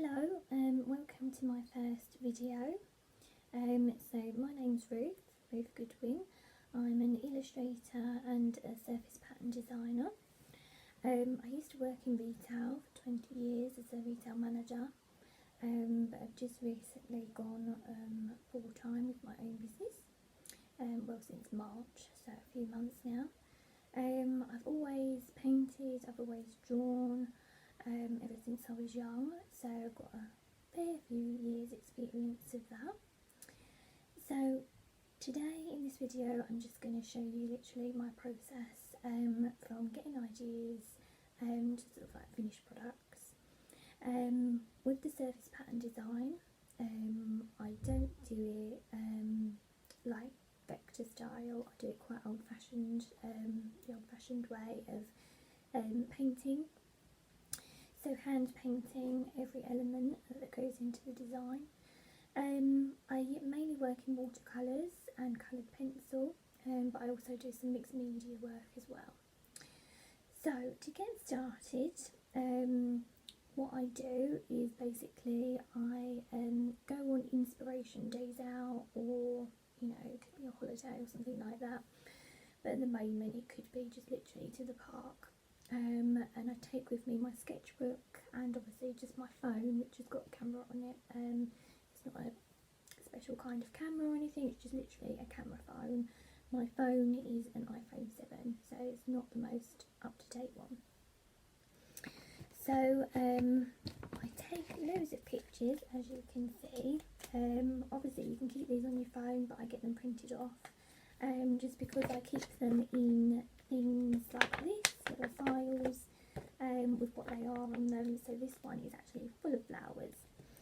Hello, welcome to my first video. So my name's Ruth Goodwin. I'm an illustrator and a surface pattern designer. I used to work in retail for 20 years as a retail manager, but I've just recently gone full-time with my own business, well since March, so a few months now. I've always painted, I've always drawn, ever since I was young, so I've got a fair few years experience of that. So today in this video I'm just going to show you literally my process from getting ideas to sort of like finished products. With the surface pattern design, I don't do it like vector style. I do it quite old-fashioned, the old-fashioned way of painting. So hand painting every element that goes into the design. I mainly work in watercolours and coloured pencil, but I also do some mixed media work as well. So to get started, what I do is basically I go on inspiration days out, or it could be a holiday or something like that, but at the moment it could be just literally to the park. And I take with me my sketchbook and obviously just my phone, which has got a camera on it. It's not a special kind of camera or anything, it's just literally a camera phone. My phone is an iPhone 7, so it's not the most up-to-date one. So I take loads of pictures, as you can see. Obviously you can keep these on your phone, but I get them printed off, just because I keep them in things like this, little files with what they are on them. So this one is actually full of flowers.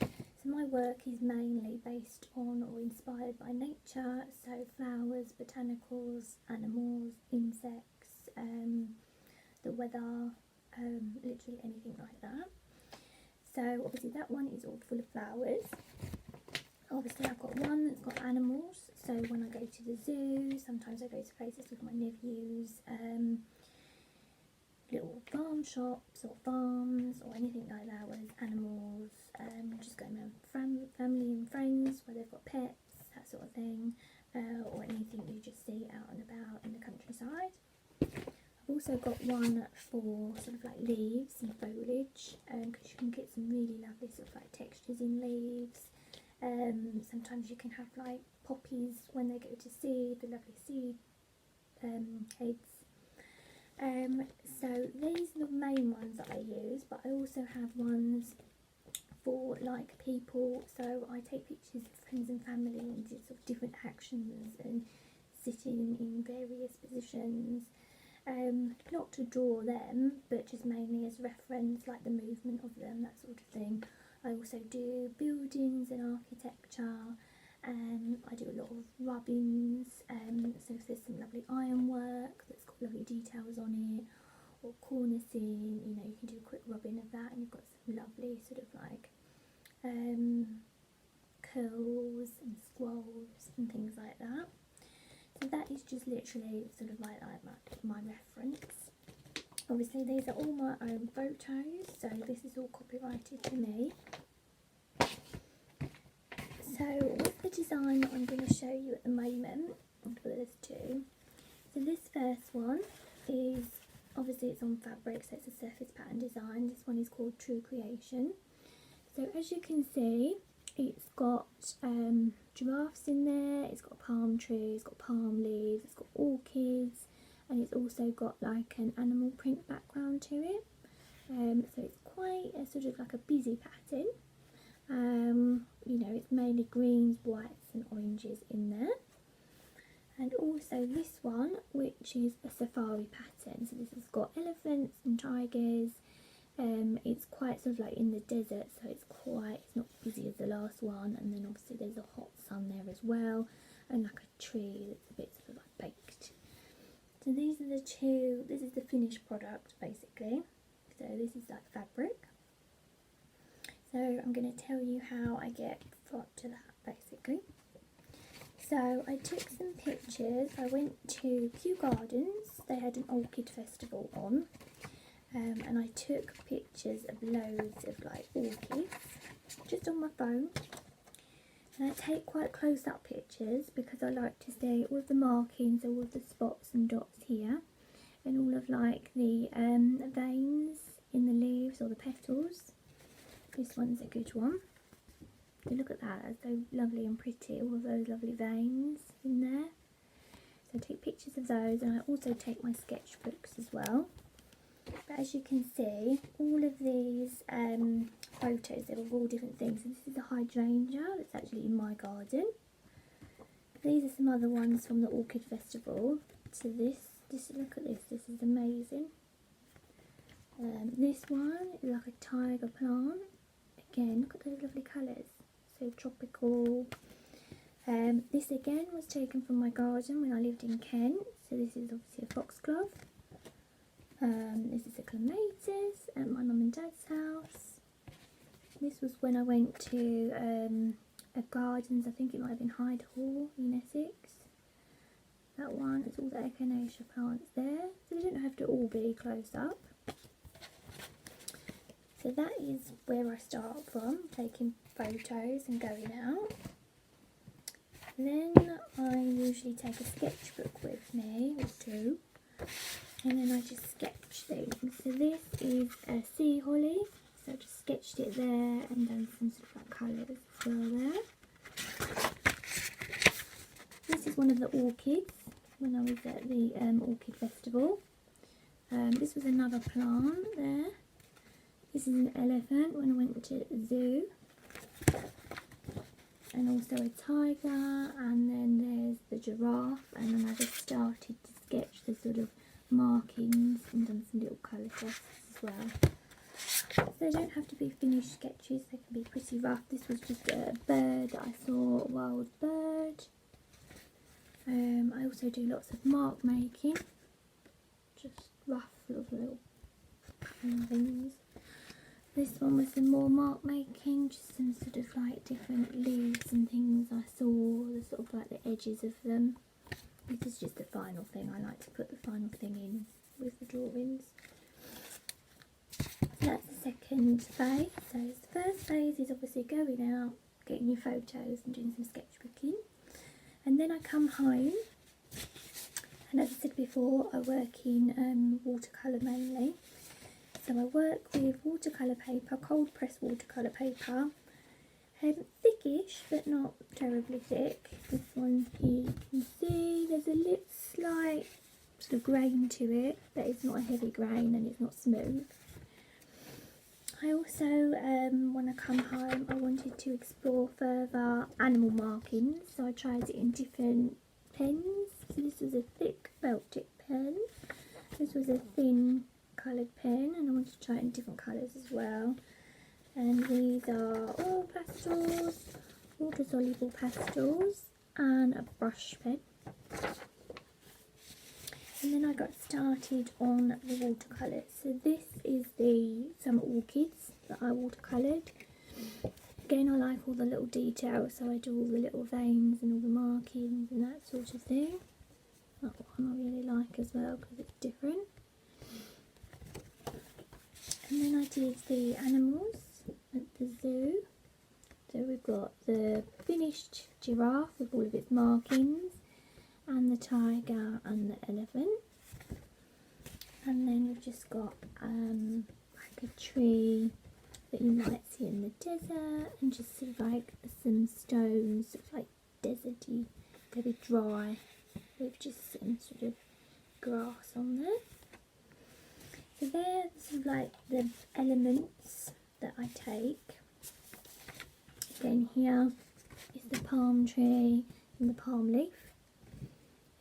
So my work is mainly based on or inspired by nature, so flowers, botanicals, animals, insects, the weather, literally anything like that. So obviously that one is all full of flowers. Obviously I've got one that's got animals, so when I go to the zoo, sometimes I go to places with my nephews, little farm shops or farms or anything like that where there's animals, just going around family and friends where they've got pets, that sort of thing, or anything you just see out and about in the countryside. I've also got one for sort of like leaves and foliage, because you can get some really lovely sort of like textures in leaves. Sometimes you can have like poppies when they go to seed, the lovely seed heads. So these are the main ones that I use, but I also have ones for like people, so I take pictures of friends and family and do sort of different actions and sitting in various positions, not to draw them, but just mainly as reference, like the movement of them, that sort of thing. I also do buildings and architecture, I do a lot of rubbings, so if there's some lovely ironwork that's got lovely details on it, or cornicing, you can do a quick rubbing of that and you've got some lovely sort of like curls and scrolls and things like that. So that is just literally sort of like my reference. Obviously these are all my own photos, so this is all copyrighted to me. So with the design that I'm going to show you at the moment, there's two. So this first one is, obviously it's on fabric, so it's a surface pattern design. This one is called True Creation. So as you can see, it's got giraffes in there, it's got palm trees, it's got palm leaves, it's got orchids, and it's also got like an animal print background to it. So it's quite a sort of like a busy pattern. It's mainly greens, whites and oranges in there. And also this one, which is a safari pattern. So this has got elephants and tigers. It's quite sort of like in the desert, so it's not busy as the last one. And then obviously there's a hot sun there as well, and like a tree that's a bit sort of like baked. So these are the two. This is the finished product basically. So this is like fabric. So I'm going to tell you how I get to that basically. So I took some pictures. I went to Kew Gardens. They had an orchid festival on. and I took pictures of loads of like orchids just on my phone, and I take quite close-up pictures because I like to see all of the markings, all of the spots and dots here, and all of like the veins in the leaves or the petals. This one's a good one. So look at that, that's so lovely and pretty, all of those lovely veins in there. So I take pictures of those, and I also take my sketchbooks as well. But as you can see, all of these photos, they're of all different things. So this is a hydrangea that's actually in my garden. These are some other ones from the Orchid Festival. So look at this, this is amazing. This one is like a tiger plant. Again, look at those lovely colours, so tropical. This again was taken from my garden when I lived in Kent. So this is obviously a foxglove. This is a clematis at my mum and dad's house. This was when I went to a gardens, I think it might have been Hyde Hall in Essex. That one, it's all the echinacea plants there. So they don't have to all be close up. So that is where I start from, taking photos and going out. Then I usually take a sketchbook with me, or two, and then I just sketch things. So this is a sea holly, so I just sketched it there and done some sort of like colours as well there. This is one of the orchids when I was at the Orchid Festival. This was another plant there. This is an elephant when I went to the zoo. And also a tiger, and then there's the giraffe, and then I just started to sketch the sort of markings and done some little colour tests as well. So they don't have to be finished sketches, they can be pretty rough. This was just a bird that I saw, a wild bird. I also do lots of mark making, just rough little things. This one was some more mark making, just some sort of like different leaves and things I saw, the sort of like the edges of them. This is just the final thing, I like to put the final thing in with the drawings. So that's the second phase. So the first phase is obviously going out, getting your photos and doing some sketchbooking. And then I come home, and as I said before, I work in watercolour mainly. So I work with watercolour paper, cold pressed watercolour paper, thickish but not terribly thick. This one here you can see there's a little slight sort of grain to it, but it's not a heavy grain and it's not smooth. I also, when I come home, I wanted to explore further animal markings, so I tried it in different pens. So this was a thick felt tip pen, this was a thin coloured pen, and I wanted to try it in different colours as well. And these are all pastels, water soluble pastels, and a brush pen. And then I got started on the watercolours. So this is some orchids that I watercoloured. Again, I like all the little details, so I do all the little veins and all the markings and that sort of thing. That one I really like as well because it's different. And then I did the animals at the zoo. So we've got the finished giraffe with all of its markings, and the tiger and the elephant. And then we've just got like a tree that you might see in the desert, and just sort of like some stones, sort of like deserty, very dry, with just some sort of grass on there. So they're sort of like the elements that I take. Again, here is the palm tree and the palm leaf.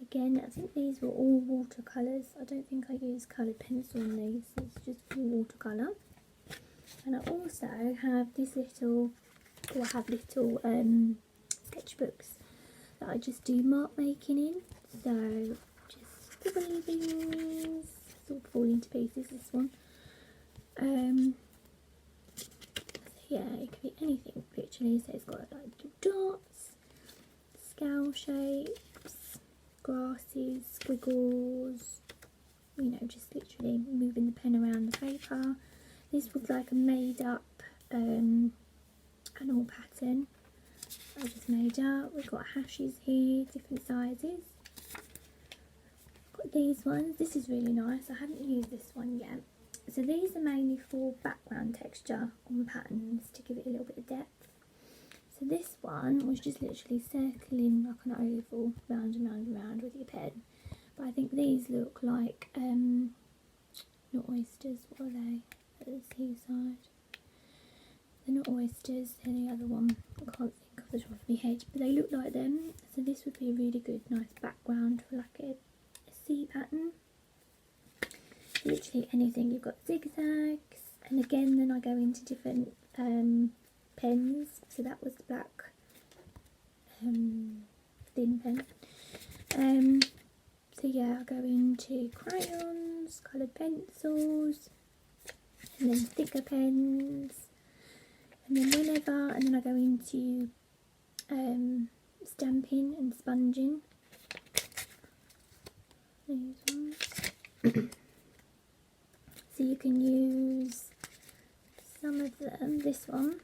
Again, I think these were all watercolours. I don't think I used coloured pencil on these. It's just full watercolour. And I also have this little, sketchbooks that I just do mark making in. So just scribbly things. It's all falling to pieces, this one. So yeah, it could be anything literally. So it's got like little dots, scale shapes, grasses, squiggles, you know, just literally moving the pen around the paper. This was like a made up animal pattern I just made up. We've got hashes here, different sizes. Got these ones. This is really nice. I haven't used this one yet. So these are mainly for background texture on patterns to give it a little bit of depth. So this one was just literally circling like an oval round and round and round with your pen. But I think these look like not oysters. What are they? At the seaside. They're not oysters, they're the other one. I can't think off the top of my head, but they look like them. So this would be a really good, nice background for like a sea pattern. Literally anything. You've got zigzags, and again then I go into different pens. So that was the black thin pen. So yeah, I go into crayons, coloured pencils, and then thicker pens. And then and then I go into stamping and sponging. These ones. So you can use some of them. This one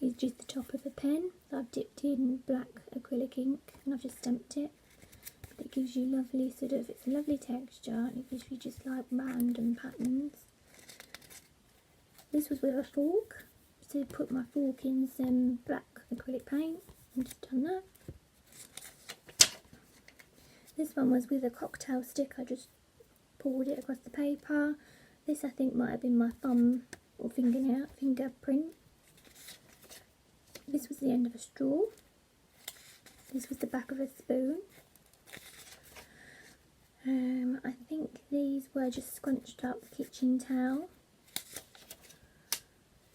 is just the top of a pen that I've dipped in black acrylic ink and I've just stamped it. But it gives you lovely it's a lovely texture and it gives you just like random patterns. This was with a fork. So put my fork in some black acrylic paint and just done that. This one was with a cocktail stick. I just poured it across the paper. This I think might have been my thumb or fingerprint. This was the end of a straw. This was the back of a spoon. I think these were just scrunched up kitchen towel.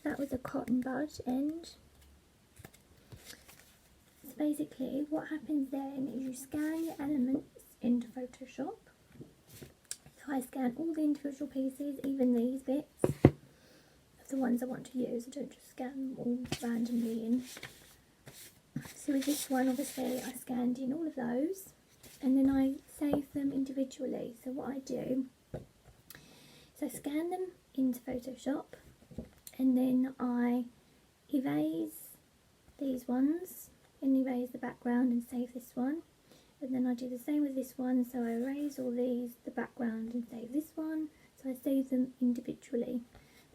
That was a cotton bud end. So basically what happens then is you scan your elements into Photoshop. So I scan all the individual pieces, even these bits of the ones I want to use. I don't just scan them all randomly in. So with this one obviously I scanned in all of those and then I save them individually. So what I do is I scan them into Photoshop. And then I erase these ones and erase the background and save this one. And then I do the same with this one. So I erase all these, the background, and save this one. So I save them individually.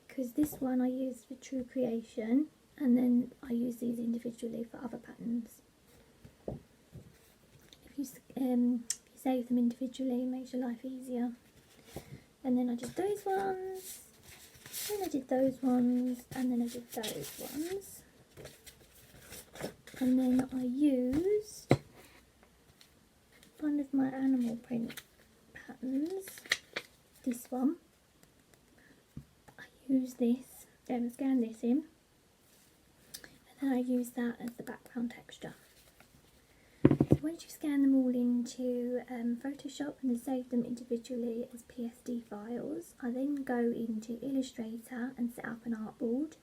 Because this one I use for true creation. And then I use these individually for other patterns. If you save them individually, it makes your life easier. And then I did those ones. Then I did those ones, and then I did those ones, and then I used one of my animal print patterns, this one. I use this, scan this in, and then I use that as the background texture. So once you scan them all into Photoshop and then save them individually as PSD files, I then go into Illustrator and set up an artboard.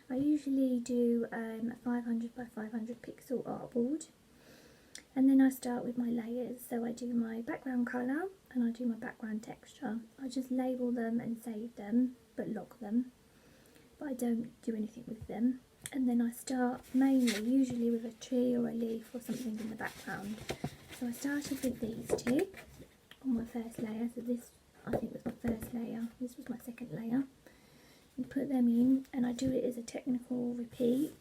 I usually do a 500 by 500 pixel artboard, and then I start with my layers. So I do my background colour and I do my background texture. I just label them and save them, but lock them, but I don't do anything with them. And then I start mainly, usually with a tree or a leaf or something in the background. So I started with these two on my first layer. So this, I think, was my first layer. This was my second layer. And put them in, and I do it as a technical repeat.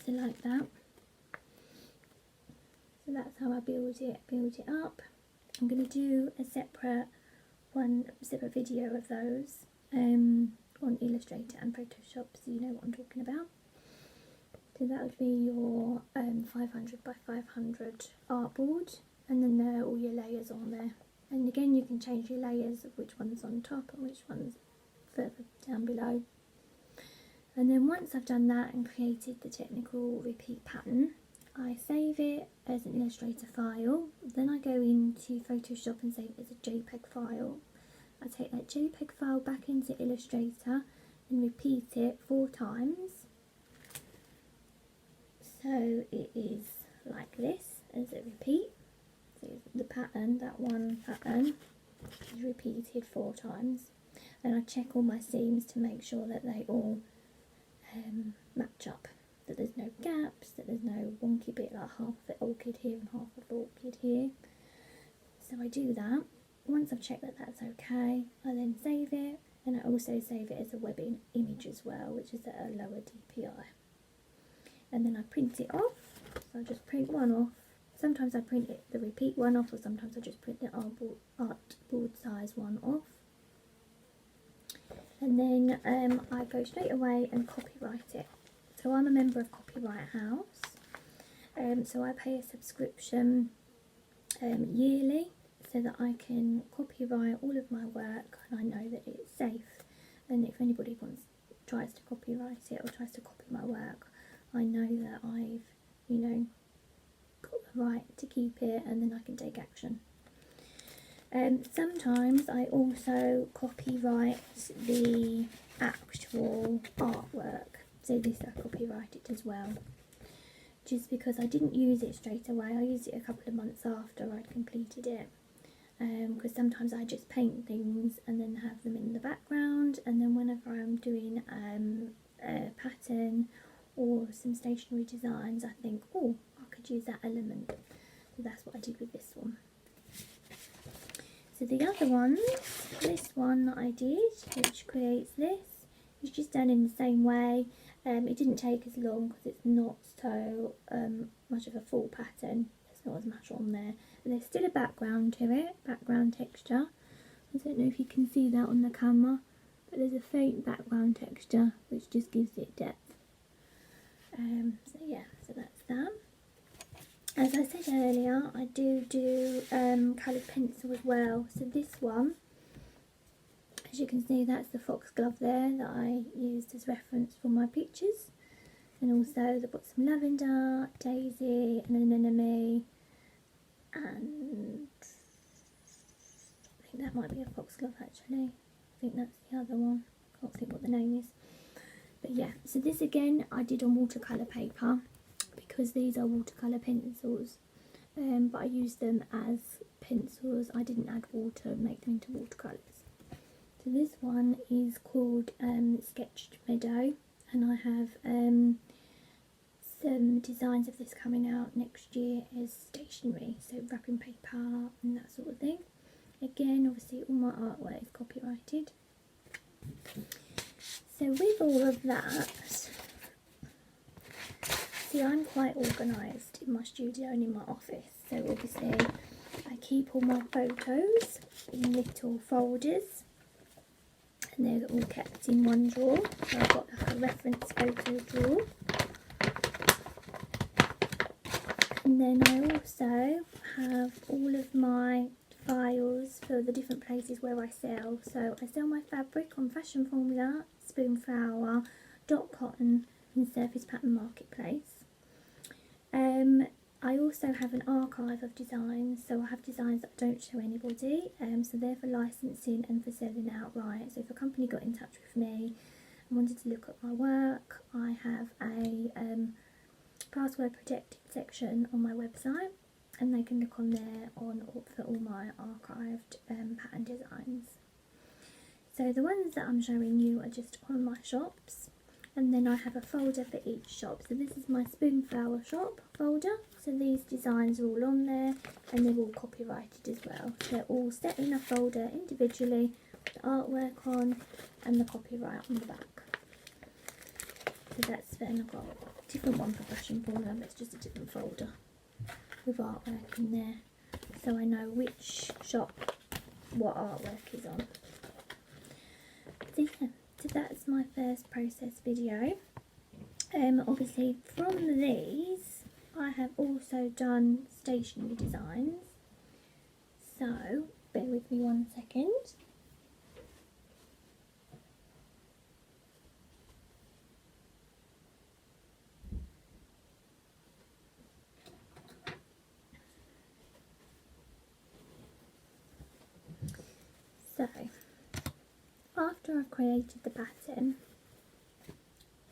So like that. So that's how I build it up. I'm going to do a separate video of those. On Illustrator and Photoshop, so you know what I'm talking about. So that would be your 500 by 500 artboard, and then there are all your layers on there. And again, you can change your layers of which one's on top and which one's further down below. And then once I've done that and created the technical repeat pattern, I save it as an Illustrator file. Then I go into Photoshop and save it as a JPEG file. I take that JPEG file back into Illustrator and repeat it 4 times. So it is like this as a repeat. So the pattern, that one pattern is repeated 4 times, and I check all my seams to make sure that they all match up, that there's no gaps, that there's no wonky bit like half of it orchid here and half of the orchid here. So I do that. Once I've checked that that's okay, I then save it, and I also save it as a webbing image as well, which is at a lower DPI. And then I print it off. So I just print one off. Sometimes I print it, the repeat one off, or sometimes I just print the artboard size one off. And then I go straight away and copyright it. So I'm a member of Copyright House. So I pay a subscription yearly, so that I can copyright all of my work, and I know that it's safe. And if anybody tries to copyright it or tries to copy my work, I know that I've, got the right to keep it, and then I can take action. Sometimes I also copyright the actual artwork, so this I copyrighted as well. Just because I didn't use it straight away, I used it a couple of months after I'd completed it. Because sometimes I just paint things and then have them in the background, and then whenever I'm doing a pattern or some stationery designs, I think, oh, I could use that element. So that's what I did with this one. So the other ones, this one that I did, which creates this, is just done in the same way. It didn't take as long because it's not so much of a full pattern. There's not as much on there. But there's still a background to it, background texture. I don't know if you can see that on the camera, but there's a faint background texture which just gives it depth. So yeah, so that's that. As I said earlier, I do coloured pencil as well. So this one, as you can see, that's the foxglove there that I used as reference for my pictures. And also they've got some lavender, daisy, and an anemone, and I think that might be a foxglove actually. I think that's the other one. I can't think what the name is. But yeah, so this again I did on watercolour paper, because these are watercolour pencils, but I used them as pencils. I didn't add water and make them into watercolours. So this one is called Sketched Meadow, and I have some designs of this coming out next year as stationery, so wrapping paper and that sort of thing. Again, obviously all my artwork is copyrighted. So with all of that, see, I'm quite organised in my studio and in my office, so obviously I keep all my photos in little folders, and they're all kept in one drawer. So I've got like a reference photo drawer, and then I also have all of my files for the different places where I sell. So I sell my fabric on Fashion Formula, Spoonflower, Dot Cotton and Surface Pattern Marketplace. I also have an archive of designs, so I have designs that I don't show anybody, so they're for licensing and for selling outright. So if a company got in touch with me and wanted to look at my work, I have a password protected section on my website, and they can look on there for all my archived pattern designs. So the ones that I'm showing you are just on my shops, and then I have a folder for each shop. So this is my Spoonflower shop folder, so these designs are all on there, and they're all copyrighted as well. So they're all set in a folder individually with the artwork on and the copyright on the back. So that's then I've got a different one for Fashion Formula, but it's just a different folder with artwork in there, so I know which shop what artwork is on. So yeah, so that's my first process video. Obviously from these I have also done stationery designs, so bear with me 1 second. So after I've created the pattern,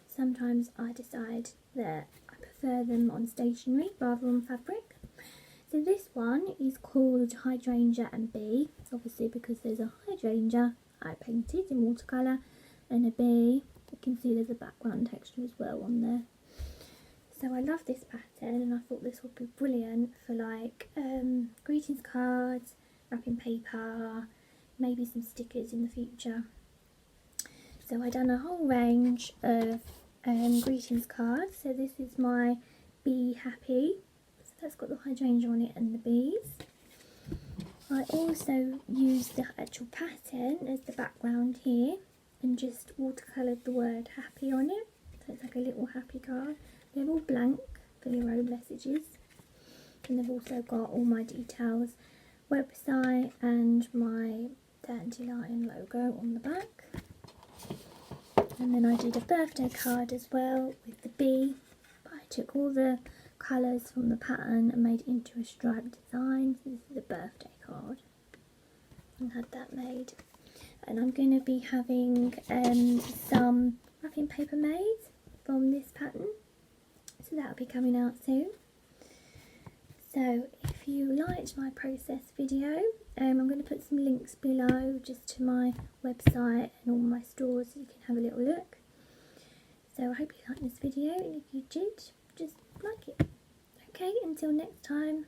sometimes I decide that I prefer them on stationery rather than fabric. So this one is called Hydrangea and Bee, obviously because there's a hydrangea I painted in watercolour and a bee. You can see there's a background texture as well on there. So I love this pattern and I thought this would be brilliant for like greetings cards, wrapping paper, maybe some stickers in the future. So I done a whole range of greetings cards. So this is my Be Happy. So that's got the hydrangea on it and the bees. I also used the actual pattern as the background here and just watercoloured the word happy on it. So it's like a little happy card. They're all blank for your own messages. And they've also got all my details, website and my Dandelion logo on the back. And then I did a birthday card as well with the bee. But I took all the colours from the pattern and made it into a striped design. So this is a birthday card. And had that made. And I'm going to be having some wrapping paper made from this pattern. So that'll be coming out soon. So if you liked my process video, I'm going to put some links below just to my website and all my stores so you can have a little look. So I hope you liked this video, and if you did, just like it. Okay, until next time.